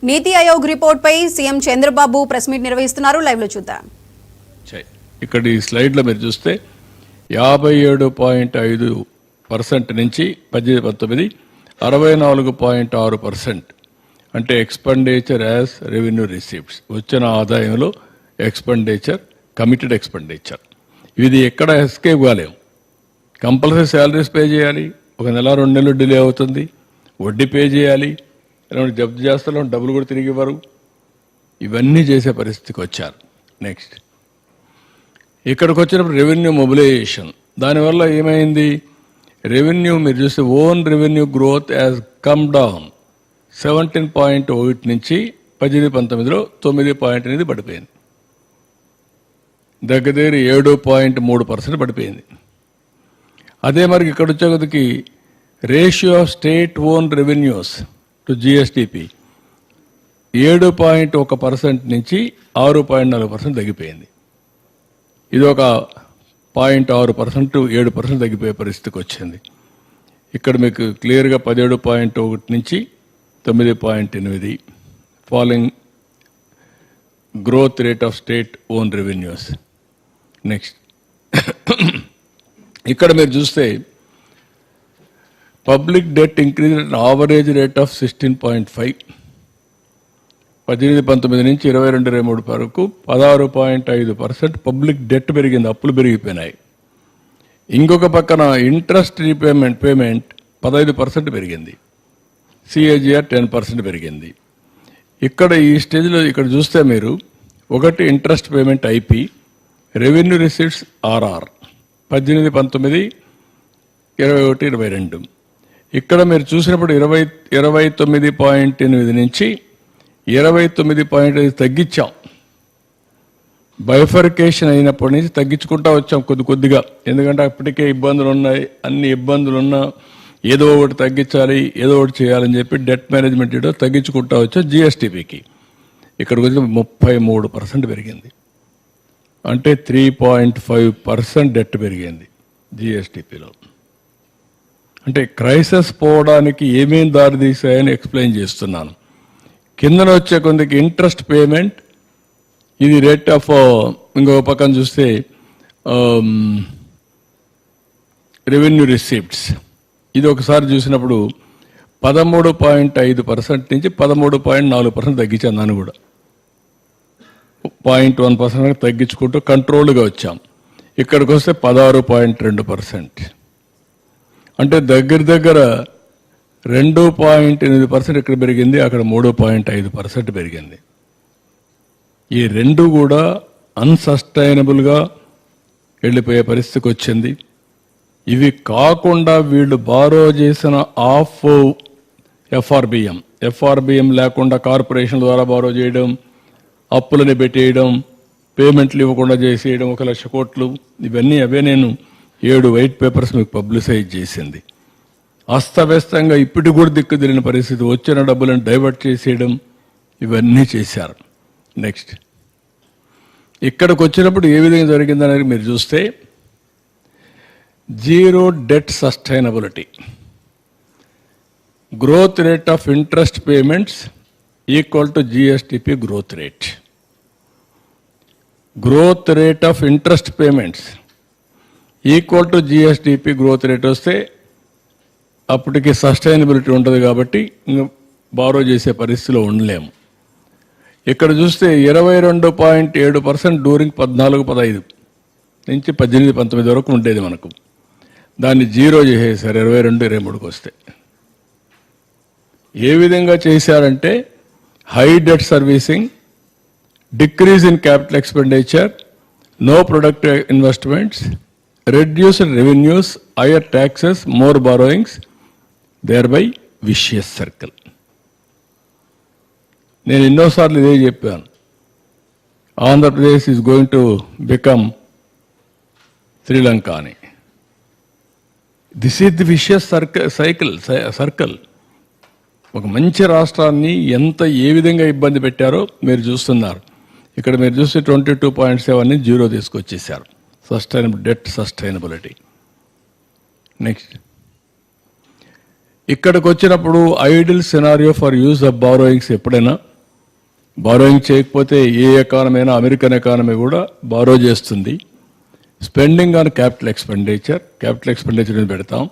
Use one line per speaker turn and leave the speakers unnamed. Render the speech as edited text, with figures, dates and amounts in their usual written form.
నీతి Aayog report పై CM Chandrababu press meet నిర్వహిస్తున్నారు. Live లో చూద్దాం.
ఇక్కడ ఈ స్లైడ్ లో మీరు చూస్తే 57.5% నుంచి 18-19 64.6%. అంటే ఎక్స్పెండిచర్ యాజ్ రెవెన్యూ రిసీప్ట్స్, వచ్చిన ఆదాయంలో ఎక్స్పెండిచర్, కమిటెడ్ ఎక్స్పెండిచర్. ఇది ఎక్కడ ఎస్కేప్ కాలేము. కంపల్సరీ శాలరీస్ పే చేయాలి, ఒక నెల 2 నెలలు డిలే అవుతుంది, వడ్డీ పే చేయాలి, జప్తు చేస్తాం, డబ్బులు కూడా తిరిగి ఇవ్వరు. ఇవన్నీ చేసే పరిస్థితికి వచ్చారు. నెక్స్ట్ ఇక్కడికి వచ్చినప్పుడు రెవెన్యూ మొబిలైజేషన్, దానివల్ల ఏమైంది? రెవెన్యూ మీరు చూస్తే own revenue growth as come down 17.1 నుంచి 18-19లో 9.8 పడిపోయింది. దగ్గర 7.3% పడిపోయింది. అదే మరి ఇక్కడ వచ్చేకొద్దికి ratio of state own revenues to GSTP 7.1% నుంచి 6.4% తగ్గిపోయింది. ఇది ఒక 0.6% 7% తగ్గిపోయే పరిస్థితికి వచ్చింది. ఇక్కడ మీకు క్లియర్గా 17.1 నుంచి 9.8 following growth rate of state own revenues. Next ఇక్కడ మీరు చూస్తే public debt increase at average rate of 16.5, 18-19 నుంచి 22-23 వరకు 16.5% పబ్లిక్ డెట్ పెరిగింది, అప్పులు పెరిగిపోయినాయి. ఇంకొక పక్కన ఇంట్రెస్ట్ రీపేమెంట్ పేమెంట్ 15% పెరిగింది, సిఏజిఆర్ 10% పెరిగింది. ఇక్కడ ఈ స్టేజ్లో ఇక్కడ చూస్తే మీరు ఒకటి interest payment IP, revenue receipts RR 18-19, 21-22. ఇక్కడ మీరు చూసినప్పుడు 29.8 నుంచి 29.5 తగ్గించాం. బైఫర్కేషన్ అయినప్పటి నుంచి తగ్గించుకుంటా వచ్చాం కొద్దిగా, ఎందుకంటే అప్పటికే ఇబ్బందులు ఉన్నాయి. అన్ని ఇబ్బందులు ఉన్నా ఏదో ఒకటి తగ్గించాలి, ఏదో ఒకటి చేయాలని చెప్పి డెట్ మేనేజ్మెంట్ ఏదో తగ్గించుకుంటా వచ్చాం. జిఎస్టిపికి ఇక్కడికి వచ్చి 33% పెరిగింది, అంటే 3.5% డెట్ పెరిగింది జిఎస్టిపిలో. అంటే క్రైసిస్ పోవడానికి ఏమేం దారి తీసాయని ఎక్స్ప్లెయిన్ చేస్తున్నాను. కిందన వచ్చే కొందికి ఇంట్రెస్ట్ పేమెంట్, ఇది రేట్ ఆఫ్, ఇంకొక పక్కన చూస్తే రెవెన్యూ రిసీప్ట్స్, ఇది ఒకసారి చూసినప్పుడు 13.5% నుంచి 13.4% తగ్గించాను. దాన్ని కూడా 0.1% తగ్గించుకుంటూ కంట్రోల్గా వచ్చాం. ఇక్కడికి వస్తే 16.2%, అంటే దగ్గర 2.8% ఇక్కడ పెరిగింది, అక్కడ 3.5% పెరిగింది. ఈ రెండు కూడా అన్సస్టైనబుల్గా వెళ్ళిపోయే పరిస్థితికి వచ్చింది. ఇవి కాకుండా వీళ్ళు బారో చేసిన ఆఫ్ ఎఫ్ఆర్బిఎం లేకుండా కార్పొరేషన్ ద్వారా బారో చేయడం, అప్పులని పెట్టేయడం, పేమెంట్లు ఇవ్వకుండా చేసేయడం 1,00,000 కోట్లు, ఇవన్నీ అవే నేను 7 వైట్ పేపర్స్ మీకు పబ్లిసైజ్ చేసింది. అస్తవ్యస్తంగా ఇప్పటికి కూడా దిక్కు తెలియని పరిస్థితి, వచ్చిన డబ్బులను డైవర్ట్ చేసేయడం, ఇవన్నీ చేశారు. నెక్స్ట్ ఇక్కడికి వచ్చినప్పుడు ఏ విధంగా జరిగిందనేది మీరు చూస్తే zero debt sustainability, growth rate of interest payments equal to GSTP growth rate. Growth rate of interest payments equal to GSTP growth rate వస్తే అప్పటికి సస్టైనబిలిటీ ఉంటుంది, కాబట్టి ఇంకా బారో చేసే పరిస్థితిలో ఉండలేము. ఇక్కడ చూస్తే 22.7% డ్యూరింగ్ 14-15 నుంచి 18-19 వరకు ఉండేది మనకు. దాన్ని జీరో చేసేసారు 22-23కి వస్తే. ఏ విధంగా చేశారంటే high debt servicing, decrease in capital expenditure, no productive investments, reduced revenues, higher taxes, more borrowings, thereby vicious circle. నేను ఎన్నోసార్లు ఇదే చెప్పాను, Andhra Pradesh is going to become Sri Lanka అని. This is the vicious circle. ఒక మంచి రాష్ట్రాన్ని ఏ విధంగా ఇబ్బంది పెట్టారో మీరు చూస్తున్నారు. ఇక్కడ మీరు చూస్తే 22.7 జీరో తీసుకొచ్చేసారు. Debt sustainability. నెక్స్ట్ ఇక్కడికి వచ్చినప్పుడు ideal scenario for use of borrowings ఎప్పుడైనా బారోయింగ్ చేయకపోతే ఏ ఎకానమీ అయినా అమెరికన్ ఎకానమీ కూడా బారో చేస్తుంది. స్పెండింగ్ ఆన్ క్యాపిటల్ ఎక్స్పెండిచర్ మీద పెడతాం.